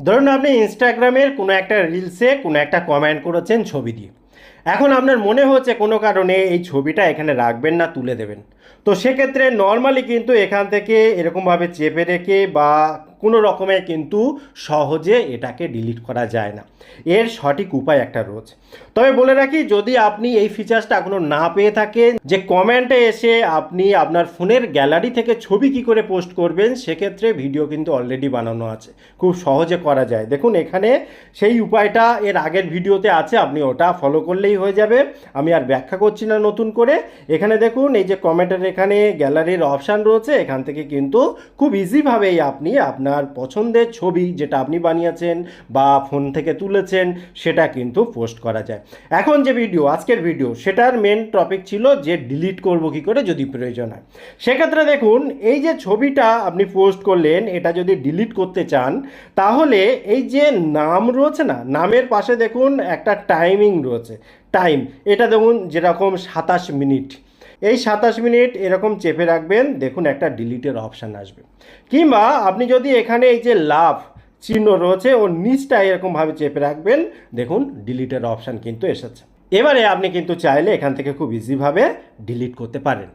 ধরুন আপনি ইনস্টাগ্রামের কোনো একটা রিলসে কোনো একটা কমেন্ট করেছেন ছবি দিয়ে। এখন আপনার মনে হচ্ছে কোনো কারণে এই ছবিটা এখানে রাখবেন না, তুলে দেবেন। তো সেক্ষেত্রে নর্মালি কিন্তু এখান থেকে এরকমভাবে চেপে রেখে বা কোনো রকমে কিন্তু সহজে এটাকে ডিলিট করা যায় না। এর সঠিক উপায় একটা রয়েছে। তবে বলে রাখি, যদি আপনি এই ফিচার্সটা এখনও না পেয়ে থাকেন যে কমেন্টে এসে আপনি আপনার ফোনের গ্যালারি থেকে ছবি কি করে পোস্ট করবেন, সেক্ষেত্রে ভিডিও কিন্তু অলরেডি বানানো আছে, খুব সহজে করা যায়। দেখুন এখানে সেই উপায়টা এর আগের ভিডিওতে আছে, আপনি ওটা ফলো করলেই হয়ে যাবে। আমি আর ব্যাখ্যা করছি না নতুন করে। এখানে দেখুন এই যে কমেন্টের এখানে গ্যালারির অপশান রয়েছে, এখান থেকে কিন্তু খুব ইজিভাবেই আপনি আপনার পছন্দের ছবি যেটা আপনি বানিয়েছেন বা ফোন থেকে তুলেছেন সেটা কিন্তু পোস্ট করা যায়। এখন যে ভিডিও, আজকের ভিডিও, সেটার মেন টপিক ছিল যে ডিলিট করব কি করে যদি প্রয়োজন হয়। সেক্ষেত্রে দেখুন এই যে ছবিটা আপনি পোস্ট করলেন, এটা যদি ডিলিট করতে চান তাহলে এই যে নাম রয়েছে না, নামের পাশে দেখুন একটা টাইমিং রয়েছে, টাইম, এটা দেখুন যেরকম 27 মিনিট, এই 27 মিনিট এরকম চেপে রাখবেন, দেখুন একটা ডিলিটের অপশান আসবে। কিংবা আপনি যদি এখানে এই যে লাভ চিহ্ন রয়েছে ওর নিচটা এরকমভাবে চেপে রাখবেন, দেখুন ডিলিটের অপশান কিন্তু এসেছে। এবারে আপনি কিন্তু চাইলে এখান থেকে খুব ইজিভাবে ডিলিট করতে পারেন।